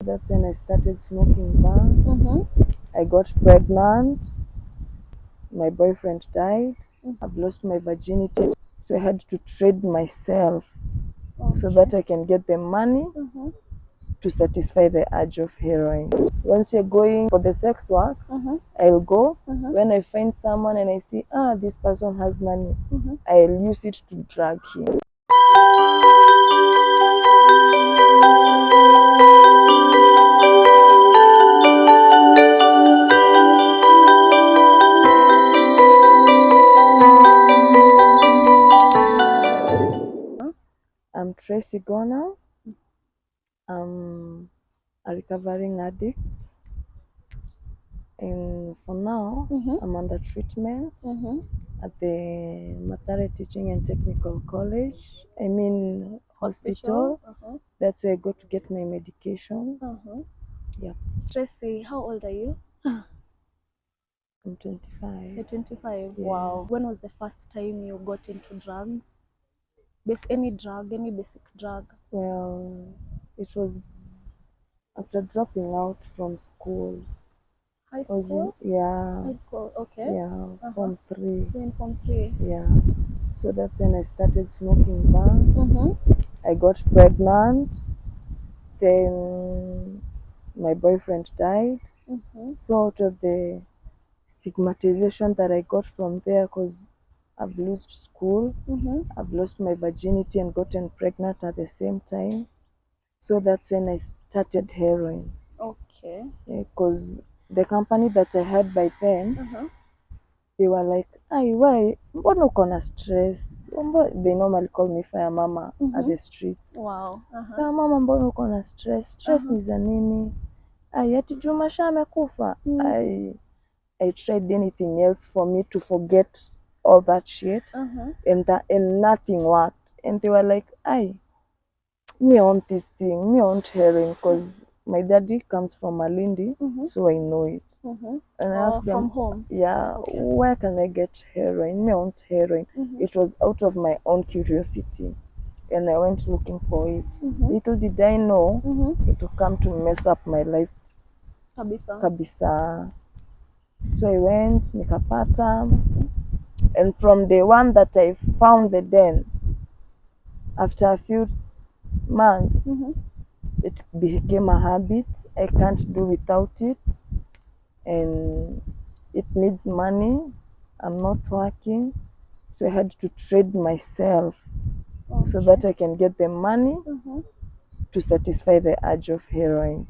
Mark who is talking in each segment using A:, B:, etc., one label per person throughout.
A: That's when I started smoking bang. I got pregnant. My boyfriend died. I've lost my virginity. So I had to trade myself so that I can get the money to satisfy the urge of heroin. Once you're going for the sex work, I'll go. When I find someone and I see, this person has money, I'll use it to drag him. I'm Tracy. I'm a recovering addict, and for now I'm under treatment at the Muthoni Teaching and Technical College. I mean hospital. That's where I go to get my medication. Yeah.
B: Tracy, how old are you?
A: I'm 25.
B: You're 25.
A: Yes.
B: Wow. When was the first time you got into drugs? Any drug, any basic drug?
A: Well, it was after dropping out from school.
B: High school?
A: Yeah.
B: High school, okay.
A: Yeah, Form 3.
B: You're in Form 3.
A: Yeah. So that's when I started smoking bang. I got pregnant. Then my boyfriend died. So out of the stigmatization that I got from there, because I've lost school, I've lost my virginity and gotten pregnant at the same time. So that's when I started heroin.
B: Okay.
A: Because the company that I had by then, they were like, why? Mbona uko na stress? They normally call me fire mama at the streets.
B: Wow.
A: Fire mama, mbona uko na stress? Stress ni za nini? Ati Juma Sha amekufa. I tried anything else for me to forget all that shit, and nothing worked. And they were like, me want this thing, me want heroin, because my daddy comes from Malindi, so I know it. And I asked them,
B: from home?
A: where can I get heroin? Me want heroin. It was out of my own curiosity, and I went looking for it. Little did I know it would come to mess up my life kabisa. So I went, nikapata, and from the one that I found the den, after a few months, it became a habit. I can't do without it, and it needs money. I'm not working, so I had to trade myself so that I can get the money to satisfy the urge of heroin.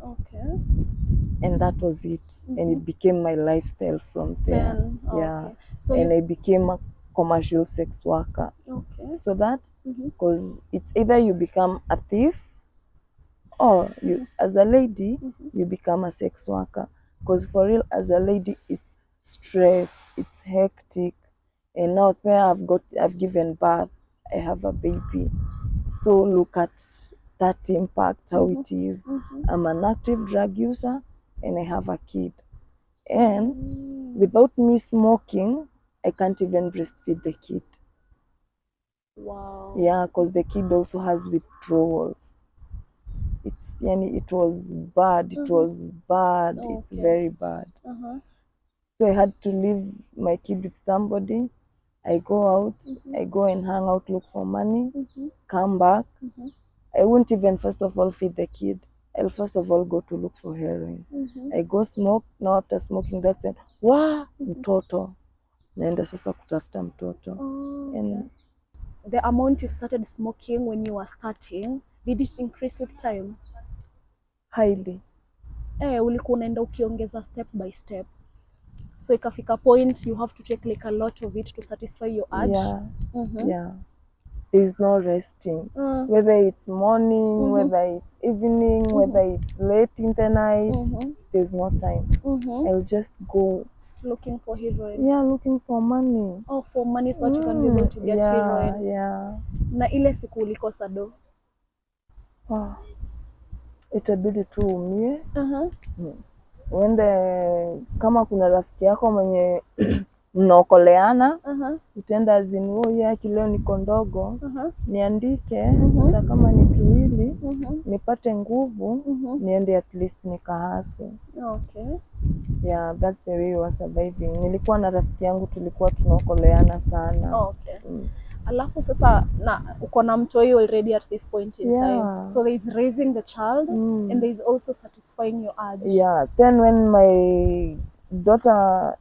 A: And that was it. And it became my lifestyle from there. So and I became a commercial sex worker. So that, because it's either you become a thief, or you, as a lady, you become a sex worker. Because for real, as a lady, it's stress, it's hectic. And now there I've given birth, I have a baby. So look at that impact, how it is. I'm an active drug user and I have a kid. And without me smoking, I can't even breastfeed the kid.
B: Wow.
A: Yeah, because the kid also has withdrawals. It was bad. It was bad. It's very bad. So I had to leave my kid with somebody. I go out, I go and hang out, look for money, come back. I won't even first of all feed the kid. I'll first of all go to look for heroin. I go smoke. Now after smoking, that's it. Mtoto. Naenda sasa kutafuta mtoto. And
B: the amount you started smoking when you were starting, did it increase with time?
A: Highly.
B: Ulikuwa unaenda ukiongeza step by step, so ikafika point you have to take like a lot of it to satisfy your urge.
A: Yeah. There's no resting. Whether it's morning, whether it's evening, whether it's late in the night, there's no time. I'll just go
B: looking for heroin.
A: Yeah, looking for money.
B: For money so that you can be able to get heroin.
A: Yeah.
B: Na ile siku ulikosa do?
A: Itabidi tu umie. Uende kama kuna rafiki yako mwenye mnaokoleana, utaenda azin kileo niko ndogo, niandike hata kama ni tuwili, nipate nguvu, niende at least nikahaso.
B: Okay.
A: Yeah, that's the way we were surviving. Nilikuwa na rafiki yangu tulikuwa tunaokoleana sana.
B: Okay. Alafu sasa uko na mtoi already at this point in time. So there is raising the child and there is also satisfying your urge.
A: Yeah, then when my daughter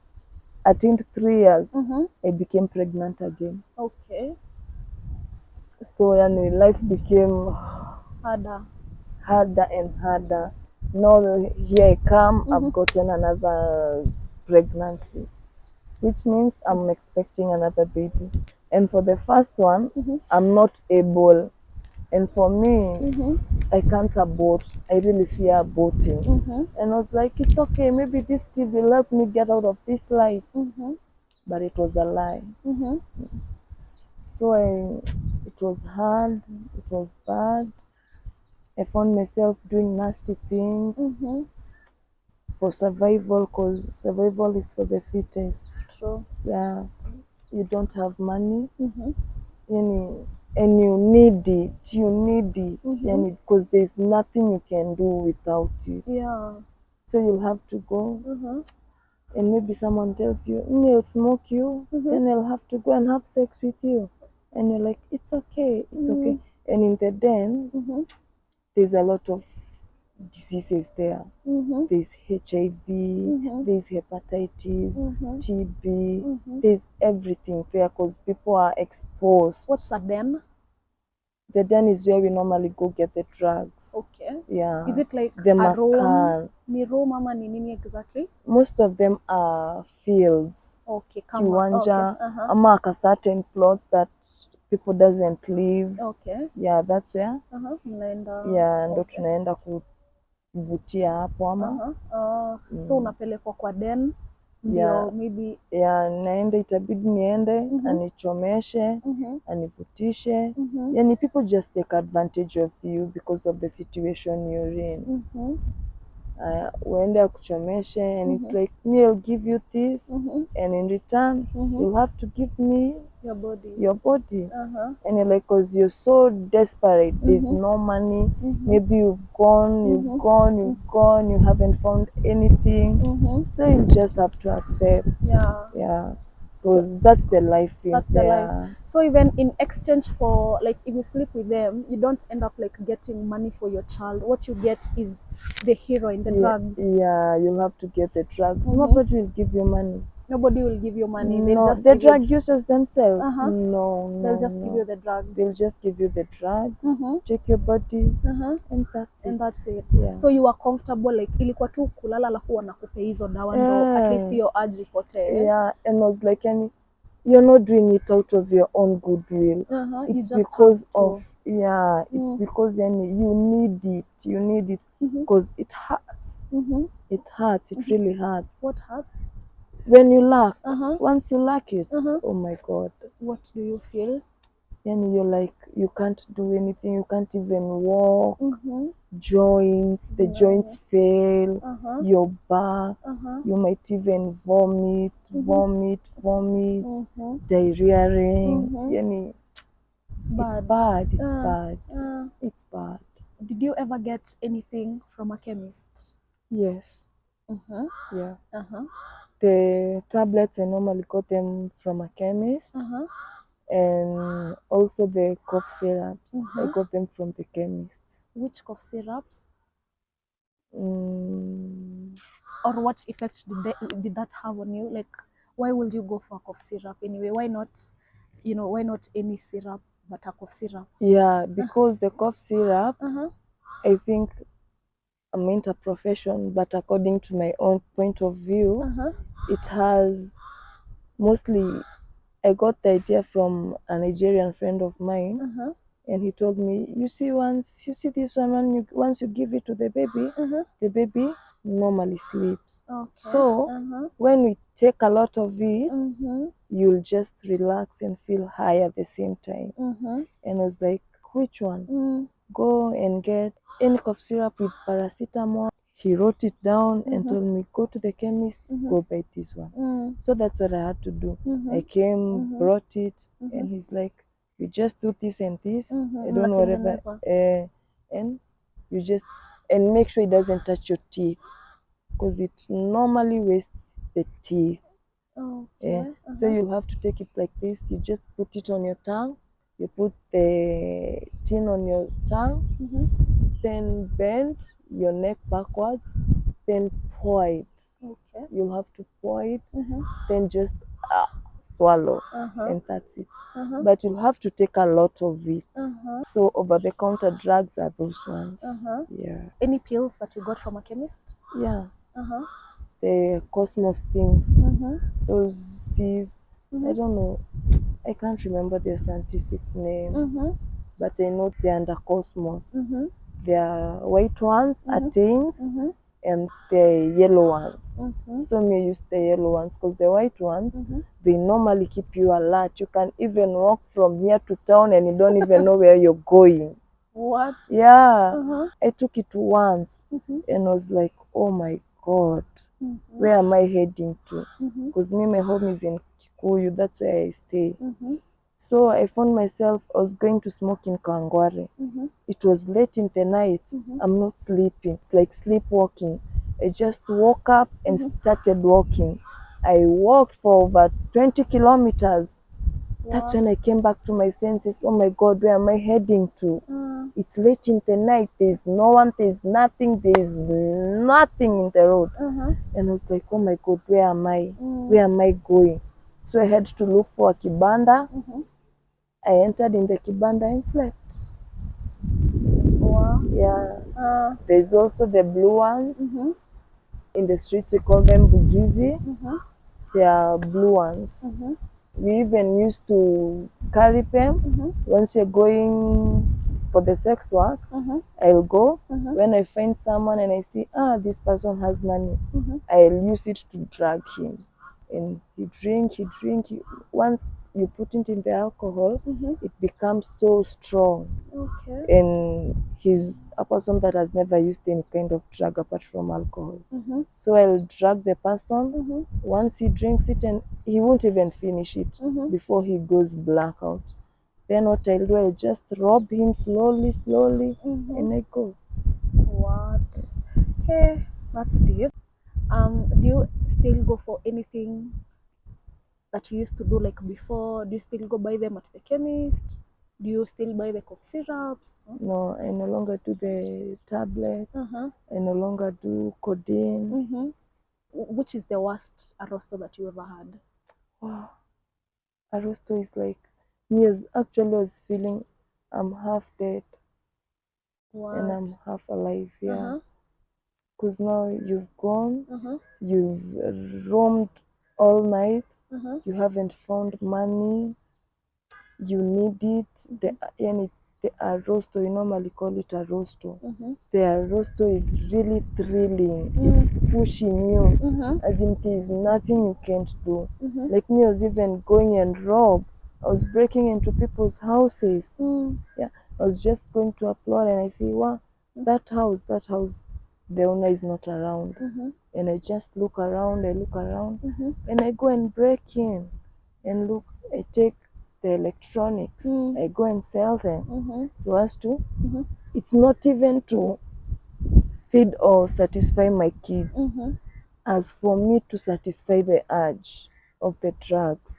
A: attained 3 years, I became pregnant again.
B: Okay.
A: So yani life became harder and harder. Now here I come, I've gotten another pregnancy, which means I'm expecting another baby. And for the first one, I'm not able. And for me, I can't abort. I really fear aborting. And I was like, it's okay, maybe this kid will help me get out of this life. But it was a lie. So it was hard, it was bad. I found myself doing nasty things for survival, because survival is for the fittest.
B: True.
A: Yeah, you don't have money, and you need it, because there's nothing you can do without it.
B: Yeah.
A: So you'll have to go, and maybe someone tells you, I'll smoke you, then I'll have to go and have sex with you. And you're like, it's okay, it's okay. And in the den, there's a lot of diseases there. There's HIV, there's hepatitis, TB, there's everything there because people are exposed.
B: What's a den?
A: The den is where we normally go get the drugs.
B: Okay.
A: Yeah.
B: Is it like
A: the
B: room? Ni room ama ni nini exactly?
A: Most of them are fields.
B: Okay.
A: Kiwanja, ama certain plots that people doesn't live.
B: Okay.
A: Yeah, that's where. Yeah, ndo tunaenda kuvutia hapo ama.
B: So unapelekwa kwa den. Yeah. Maybe.
A: Yeah, naenda itabidi niende, anichomeshe, anivutishe. Yani people just take advantage of you because of the situation you're in. Uende akuchomeshe, and it's like, me, I'll give you this, and in return, you'll have to give me your body. And you're like, because you're so desperate, there's no money, maybe you've gone, you haven't found anything, so you just have to accept. Yeah. Because that's the life in there. That's the life.
B: So even in exchange for, like, if you sleep with them, you don't end up like getting money for your child. What you get is the heroin, the drugs.
A: Yeah, you'll have to get the drugs. Nobody will give you money.
B: Nobody will give you money.
A: No,
B: they'll just
A: the drug users themselves.
B: They'll just give you the drugs.
A: They'll just give you the drugs, take your body, and that's it. Yeah.
B: So you are comfortable, like ilikuwa tu kulala alafu wanakupa hizo dawa ndo at least your urge ipotee.
A: Yeah, and I was like, you're not doing it out of your own goodwill. It's because of it's because you need it because it hurts. It hurts. It really hurts.
B: What hurts?
A: When you lack. Once you lack it, oh my God.
B: What do you feel?
A: You're like, you can't do anything. You can't even walk. Joints, the joints fail. Your back. You might even vomit, diarrheaing.
B: It's bad.
A: It's bad.
B: Did you ever get anything from a chemist?
A: Yes. Yeah. The tablets, I normally got them from a chemist. And also the cough syrups, I got them from the chemists.
B: Which cough syrups?
A: Or
B: what effect did that have on you? Like, why would you go for a cough syrup anyway? Why not any syrup but a cough syrup?
A: Yeah, because the cough syrup, I think I'm into profession, but according to my own point of view, it has mostly, I got the idea from a Nigerian friend of mine, and he told me, once you see this one, once you give it to the baby, the baby normally sleeps.
B: Okay.
A: So when we take a lot of it, you'll just relax and feel high at the same time. And I was like, which one? Go and get any cough syrup with paracetamol, he wrote it down and told me, go to the chemist, go buy this one. So that's what I had to do. I came, brought it, and he's like, you just do this and this. I don't know whatever. And you just, and make sure it doesn't touch your teeth, because it normally wastes the teeth. So you'll have to take it like this. You just put it on your tongue. You put the tin on your tongue, then bend your neck backwards, then pour it. You'll have to pour it, then just swallow, and that's it. But you'll have to take a lot of it. So over-the-counter drugs are those ones. Yeah.
B: Any pills that you got from a chemist?
A: Yeah. The Cosmos things, those C's, I don't know, I can't remember their scientific name, but I know they're under Cosmos. There are white ones, Attains, and the yellow ones. So me use the yellow ones, because the white ones, they normally keep you alert. You can even walk from here to town and you don't even know where you're going.
B: What?
A: Yeah. I took it once and I was like, oh my God, where am I heading to? Because me, my home is in Kikuyu, that's where I stay. So I found myself, I was going to smoke in Kangware. It was late in the night. I'm not sleeping. It's like sleepwalking. I just woke up and started walking. I walked for over 20 kilometers. That's when I came back to my senses. Oh my God, where am I heading to? It's late in the night. There's no one, there's nothing in the road. And I was like, oh my God, where am I? Where am I going? So I had to look for a kibanda. I entered in the kibanda and slept. Yeah. There's also the blue ones. In the streets, we call them bugizi. They are blue ones. We even used to carry them. Once you're going for the sex work, I'll go. When I find someone and I see, this person has money, I'll use it to drag him. And he drink. Once you put it in the alcohol, it becomes so strong. And he's a person that has never used any kind of drug apart from alcohol. So I'll drag the person. Once he drinks it, and he won't even finish it before he goes blackout. Then what I'll do, I'll just rob him slowly, and I go.
B: What? Hey, that's deep. Do you still go for anything that you used to do like before? Do you still go buy them at the chemist? Do you still buy the cough syrups?
A: No, I no longer do the tablets. I no longer do codeine.
B: Which is the worst arrosto that you ever had?
A: Wow. Arrosto is like, me as actually I was feeling I'm half dead. And I'm half alive, yeah. Because now you've gone, you've roamed all night, you haven't found money, you need it. The arrosto, you normally call it arrosto. The arrosto is really thrilling. It's pushing you, as in there's nothing you can't do. Like me, I was even going and rob. I was breaking into people's houses. Yeah, I was just going to applaud and I say, wow, that house, the owner is not around. And I just look around, and I go and break in and look, I take the electronics, I go and sell them. So as to, it's not even to feed or satisfy my kids, as for me to satisfy the urge of the drugs,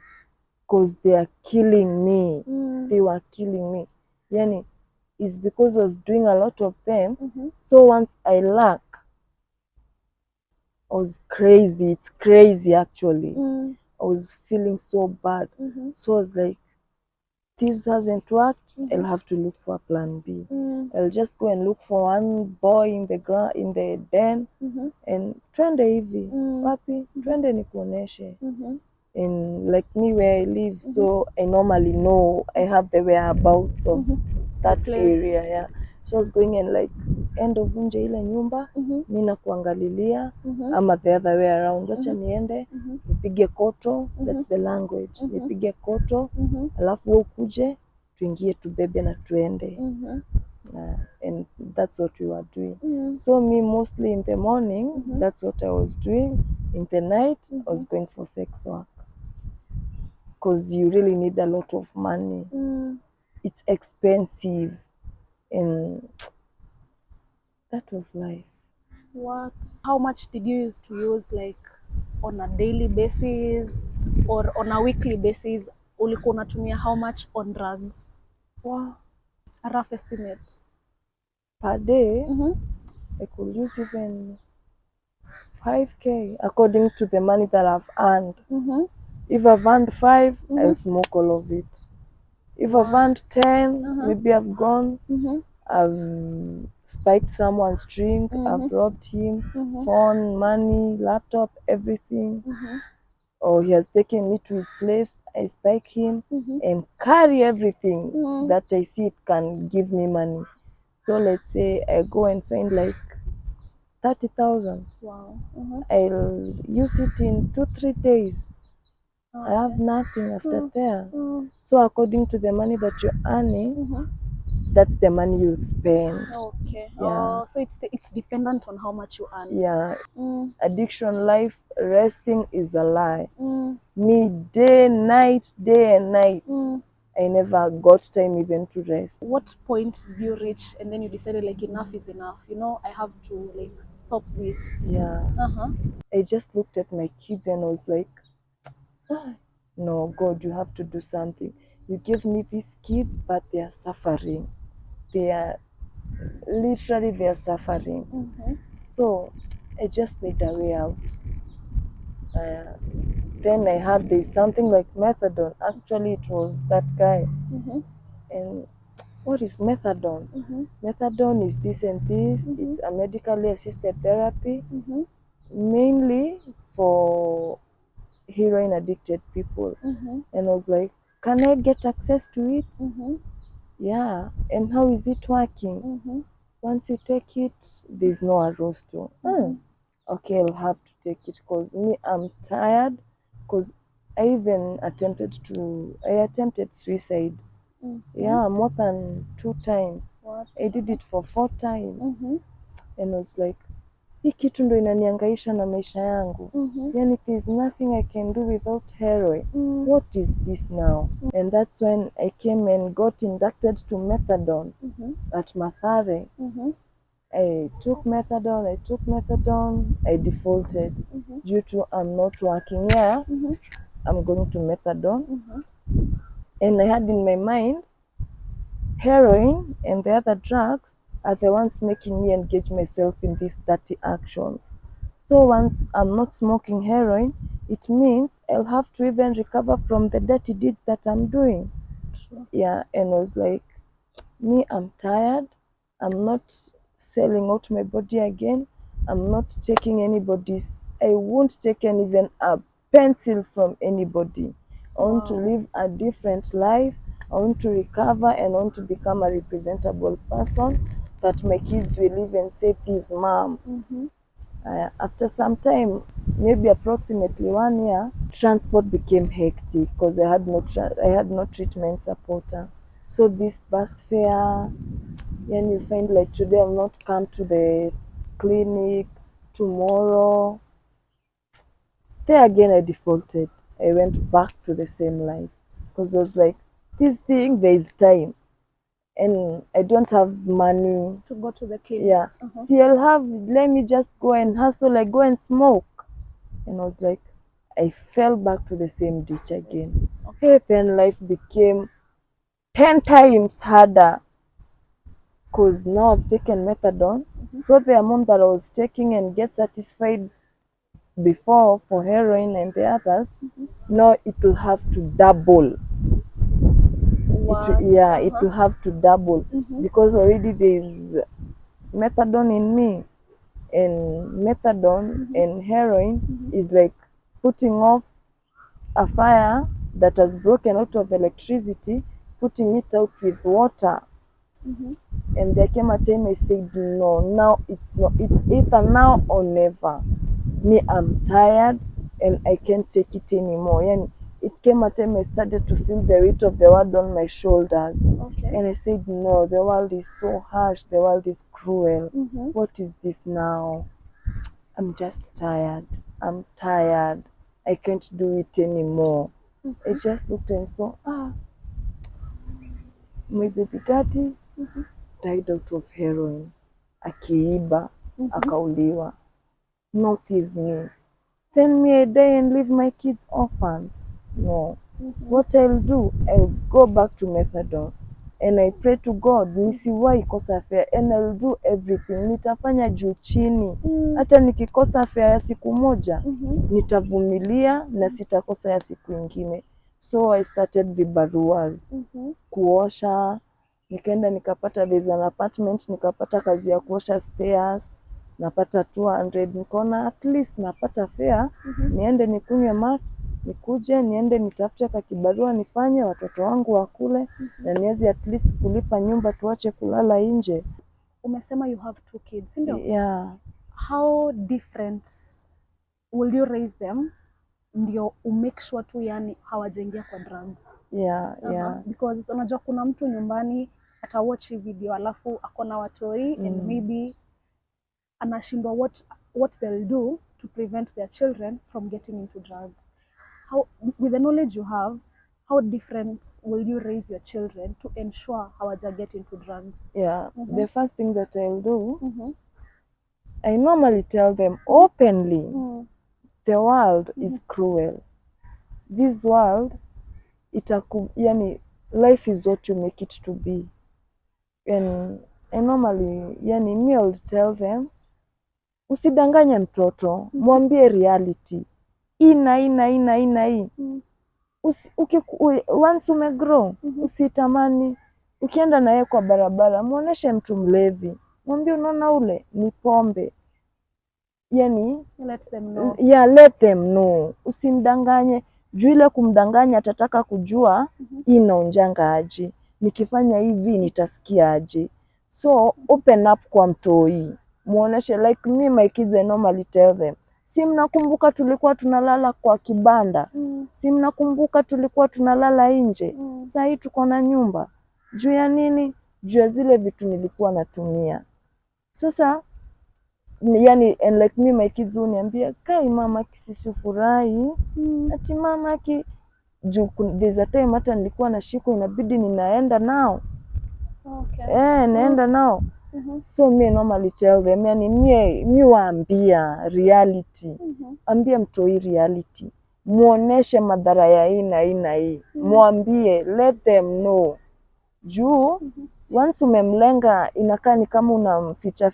A: because they are killing me. They were killing me. Yani, it's because I was doing a lot of them. So once I lack, I was crazy. It's crazy actually. I was feeling so bad. So I was like, this hasn't worked. I'll have to look for a plan B. I'll just go and look for one boy in the den, and twende hivi wapi, twende nikuoneshe. And like me, where I live, so I normally know, I have the whereabouts of that area. Yeah. So I was going and like, end of vunje ile nyumba, mi nakuangalilia, ama the other way around, wacha niende nipige koto, that's the language, nipige koto, alafu wewe ukuje tuingie tubebe na tuende. And that's what we were doing. So me, mostly in the morning, that's what I was doing. In the night, I was going for sex work, because you really need a lot of money. It's expensive, and that was life.
B: What? How much did you used to use, like on a daily basis or on a weekly basis? Ulikuwa unatumia how much on drugs?
A: Wow.
B: A rough estimate.
A: Per day, I could use even 5K according to the money that I've earned. If I've earned 5, I'll smoke all of it. If I've earned 10, maybe I've gone, I've spiked someone's drink, I've robbed him, phone, money, laptop, everything. Or he has taken me to his place, I spike him and carry everything that I see it can give me money. So let's say I go and find like 30,000.
B: Wow.
A: I'll use it in 2-3 days. I have nothing after there. So according to the money that you're earning, that's the money you'll spend.
B: Okay.
A: Yeah.
B: So it's dependent on how much you earn.
A: Yeah. Addiction life, resting is a lie. Me, day, night, day and night. I never got time even to rest.
B: What point did you reach and then you decided like enough is enough? You know, I have to like stop this.
A: Yeah. I just looked at my kids and I was like, no, God, you have to do something. You gave me these kids, but they are suffering. They are suffering. So I just need a way out. Then I heard there's something like methadone. Actually, it was that guy. And what is methadone? Methadone is this and this. It's a medically assisted therapy, mainly for heroin addicted people. And I was like, can I get access to it? Yeah. And how is it working? Once you take it, there's no arrosto. Okay, I'll have to take it, because me, I'm tired, because I even attempted suicide. Yeah, more than 2 times.
B: What?
A: I did it for 4 times. And I was like, hii kitu ndo inaniangaisha na maisha yangu. Yani, there's nothing I can do without heroin. What is this now? And that's when I came and got inducted to methadone at Mathare. I took methadone, I defaulted due to I'm not working here. I'm going to methadone. And I had in my mind, heroin and the other drugs are the ones making me engage myself in these dirty actions. So once I'm not smoking heroin, it means I'll have to even recover from the dirty deeds that I'm doing. Yeah, and I was like, me, I'm tired. I'm not selling out my body again. I'm not taking anybody's. I won't take even a pencil from anybody. I want to live a different life. I want to recover and I want to become a representable person that my kids will live and say, this mom. After some time, maybe approximately 1 year, transport became hectic because I had no treatment supporter. So this bus fare, and you find like today I've not come to the clinic, tomorrow. There again I defaulted. I went back to the same life because I was like, this thing, there is time. And I don't have money
B: to go to the clinic.
A: Yeah. See, let me just go and hustle, like go and smoke. And I was like, I fell back to the same ditch again. Hey, then life became 10 times harder. Because now I've taken methadone. So the amount that I was taking and get satisfied before for heroin and the others, now it will have to double. It will have to double because already there is methadone in me, and methadone and heroin is like putting off a fire that has broken out of electricity, putting it out with water. And there came a time I said, no, now it's either now or never. Me, I'm tired and I can't take it anymore. And it came a time I started to feel the weight of the world on my shoulders.
B: Okay.
A: And I said, no, the world is so harsh, the world is cruel. What is this now? I'm just tired. I'm tired. I can't do it anymore. I just looked and saw, my baby daddy died out of heroin. Akiiba, akauliwa. Not is me. Then me I die and leave my kids orphans. No. What I'll do, I'll go back to methadone and I pray to God nisiwahi kosa fare and I'll do everything. Nitafanya juu chini. Hata nikikosa fare ya siku moja, nitavumilia na sitakosa ya siku ingine. So I started vibaruas. Kuosha, nikaenda nikapata there's an apartment, nikapata kazi ya kuosha stairs. Napata 200, nikaona at least napata fare, niende nikunywe mat, nikuje niende nitafute kakibarua nifanye watoto wangu wakule na niweze at least kulipa nyumba tuache kulala nje.
B: Umesema you have 2 kids, ndio?
A: Yeah.
B: How different will you raise them ndio make sure tu yani hawajaingia kwa drugs?
A: Yeah.
B: Because unajua kuna mtu nyumbani atawatch video alafu akona watoi and maybe anashindwa what they'll do to prevent their children from getting into drugs. How, with the knowledge you have, how different will you raise your children to ensure hawaja get into drugs?
A: Yeah. The first thing that I'll do, I normally tell them openly, the world is cruel. This world, yani, life is what you make it to be. And I normally, yani, me I'll tell them, usidanganye mtoto, mwambie reality. Hii. Once umegrow, usitamani. Ukienda naye kwa barabara, muoneshe mtu mlevi. Mwambie unaona ule ni pombe. Yani,
B: let them know.
A: Yeah, let them know. Usimdanganye. Juu ile kumdanganya atataka kujua hii inaonjanga aje. Nikifanya hivi nitasikia aje. So open up kwa mtoi. Muoneshe like me my kids I normally tell them. Si mnakumbuka tulikuwa tunalala kwa kibanda? Si mnakumbuka tulikuwa tunalala nje? Sasa hii tuko na nyumba. Juu ya nini? Juu ya zile vitu nilikuwa natumia. Sasa yani and like me my kids uniambia kai mama kisisi furahi ati mama ki juu there's a time hata nilikuwa na shiko inabidi ninaenda nao.
B: Okay.
A: Naenda nao. So me normally tell them yani mi waambia reality. Ambia mtoi reality. Muoneshe madhara ya hii. Mwambie let them know. Juu once umemlenga inakaa ni kama unamficha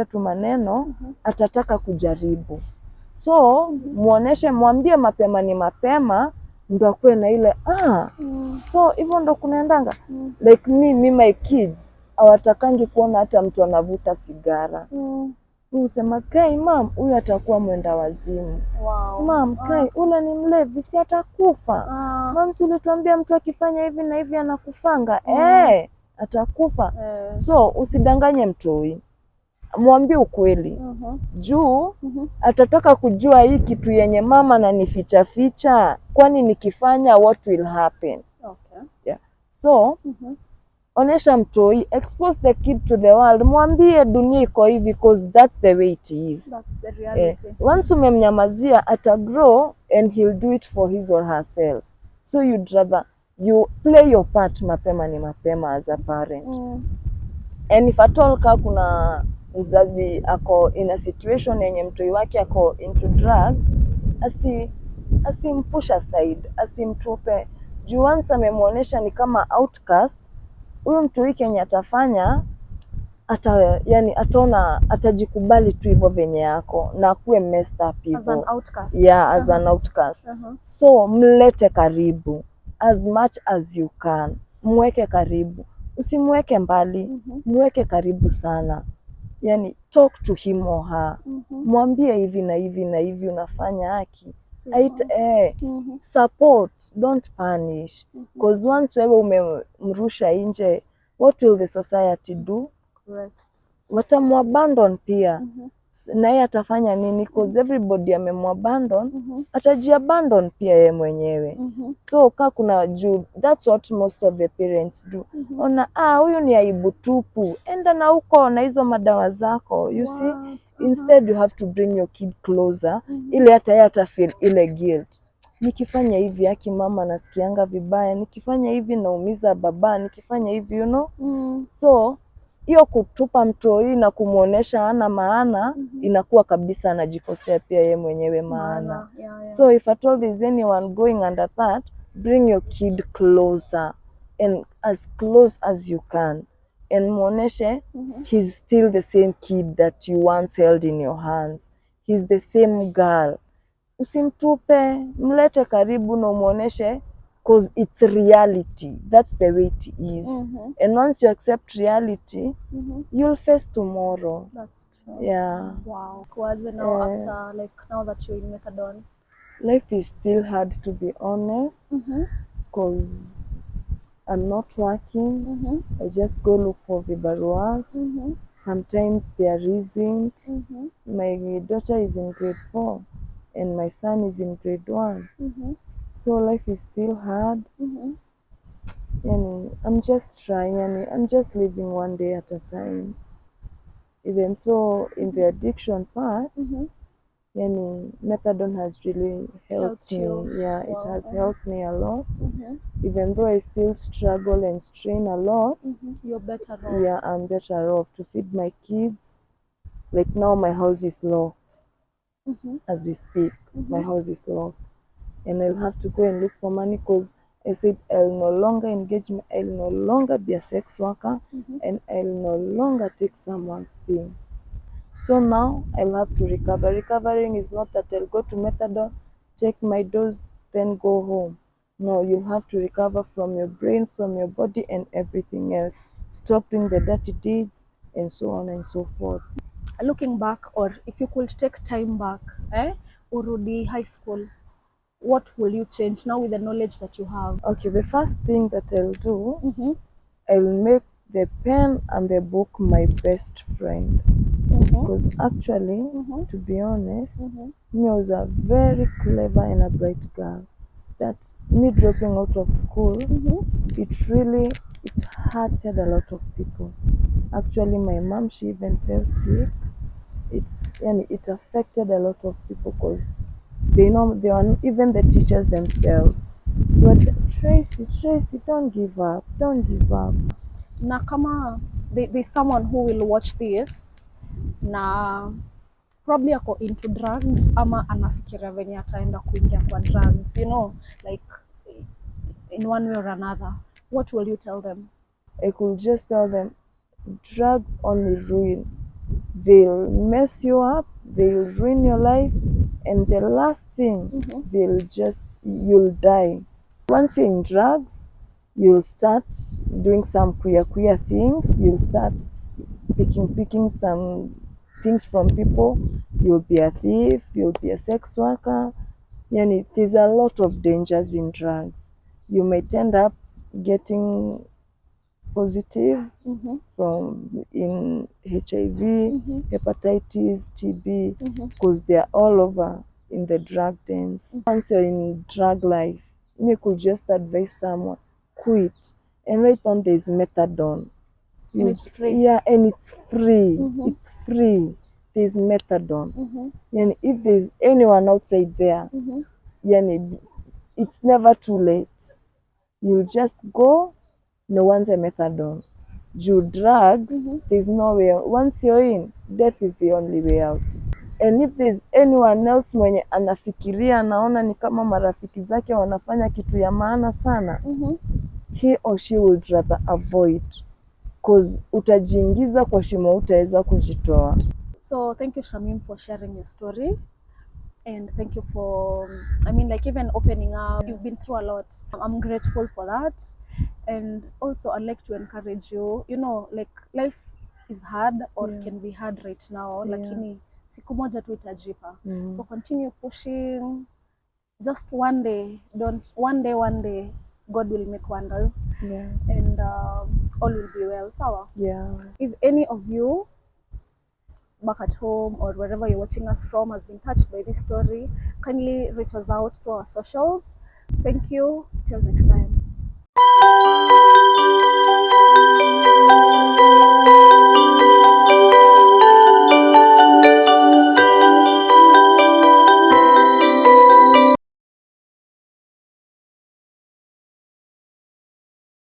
A: tu maneno, atataka kujaribu. So muoneshe, mwambie mapema ni mapema ndo akue na ile so hivyo ndo kunaendanga. Like me my kids hawatakangi kuona hata mtu anavuta sigara. Usema kai mam huyu atakuwa mwenda wazimu.
B: Wow.
A: Mam kai ule ni mlevi si atakufa. Mam ulituambia mtu akifanya hivi na hivi anakufanga. Atakufa. So usidanganye mtoi. Mwambie ukweli. Juu atataka kujua hii kitu yenye mama ananificha. Kwani nikifanya what will happen?
B: Okay.
A: Yeah. So onesha mtoi, expose the kid to the world. Mwambie dunia iko hivi because that's the way it is.
B: That's the reality.
A: Once umemnyamazia atagrow and he'll do it for his or herself. So you'd rather you play your part mapema ni mapema as a parent. And if at all kuna mzazi ako in a situation yenye mtoi wake ako into drugs, asimpush aside, asimtupe. Juu once amemuonesha ni kama outcast, huyu mtoi kenye atafanya yani ataona atajikubali tu hivyo venye yako na kuwe messed up hivyo.
B: As an outcast.
A: Yeah, as an outcast. So mlete karibu as much as you can. Mweke karibu. Usimweke mbali, mweke karibu sana. Yani talk to him or her. Mwambie hivi na hivi na hivi unafanya haki. Support, don't punish. Because once wewe umemrusha nje, what will the society do?
B: Correct.
A: Watamuabandon pia. naye atafanya nini? Cause everybody amemwabandon, atajiabandon pia ye mwenyewe. So ka kuna juu, that's what most of the parents do. Ona huyu ni aibu tupu, enda na huko na hizo madawa zako, you see. Instead you have to bring your kid closer, ili hata yeye atafeel ile guilt. Nikifanya hivi haki mama nasikianga vibaya, nikifanya hivi naumiza baba, nikifanya hivi you know. So hiyo kutupa mtoi na kumuonesha hana maana, inakuwa kabisa anajikosea pia ye mwenyewe maana. So if at all there's anyone going under that, bring your kid closer and as close as you can, and muoneshe he's still the same kid that you once held in your hands. He's the same girl. Usimtupe, mlete karibu na umuoneshe, cause it's reality. That's the way it is. And once you accept reality, you'll face tomorrow.
B: That's true.
A: Yeah.
B: Wow. Kwaje now after, like, now that you're in methadone?
A: Life is still hard, to be honest, cause I'm not working. I just go look for vibaruas. Sometimes there isn't. My daughter is in grade 4 and my son is in grade 1. So life is still hard. Yani, I'm just trying, yani, I'm just living one day at a time. Even though in the addiction part, yani, methadone has really helped me. Yeah, it has helped me a lot. Even though I still struggle and strain a lot,
B: you're better off.
A: Yeah, I'm better off to feed my kids. Like now my house is locked. As we speak, my house is locked. And I'll have to go and look for money, because I said I'll no longer engage, I'll no longer be a sex worker, and I'll no longer take someone's thing. So now I'll have to recover. Recovering is not that I'll go to methadone, take my dose, then go home. No, you'll have to recover from your brain, from your body, and everything else. Stop doing the dirty deeds, and so on and so forth.
B: Looking back, or if you could take time back, urudi high school, what will you change now with the knowledge that you have?
A: Okay, the first thing that I'll do, I'll make the pen and the book my best friend. Because actually, to be honest, me was a very clever and a bright girl. That me dropping out of school, it hurted a lot of people. Actually, my mom, she even fell sick. It affected a lot of people, because they are even the teachers themselves. But Tracy, don't give up.
B: Na kama there's someone who will watch this na probably ako into drugs, ama anafikiria venye ataenda kuingia kwa drugs, you know, like in one way or another, what will you tell them?
A: I could just tell them, drugs only ruin. They'll mess you up, they'll ruin your life, and the last thing, you'll die. Once you're in drugs, you'll start doing some queer things. You'll start picking some things from people. You'll be a thief, you'll be a sex worker. There's a lot of dangers in drugs. You might end up getting positive from in HIV, hepatitis, TB, because they're all over in the drug dens. Once you're in drug life, you could just advise someone, quit. And right on there's methadone.
B: And it's free.
A: Yeah, and it's free. It's free. There's methadone. And if there's anyone outside there, it's never too late. You just go, no one's a methadone. You drugs, there's no way. Once you're in, death is the only way out. And if there's anyone else mwenye anafikiria, anaona ni kama marafiki zake wanafanya kitu ya maana sana, he or she would rather avoid, cause utajiingiza kwa shimo utaweza kujitoa.
B: So thank you, Shamim, for sharing your story. And thank you for, I mean, like, even opening up. You've been through a lot. I'm grateful for that. And also I'd like to encourage you, you know, like, life is hard, or can be hard right now, lakini siku moja tu itajipa. So continue pushing. Just one day, one day, God will make wonders. And all will be well. Sawa?
A: Yeah.
B: If any of you back at home or wherever you're watching us from has been touched by this story, kindly reach us out through our socials. Thank you. Till next time.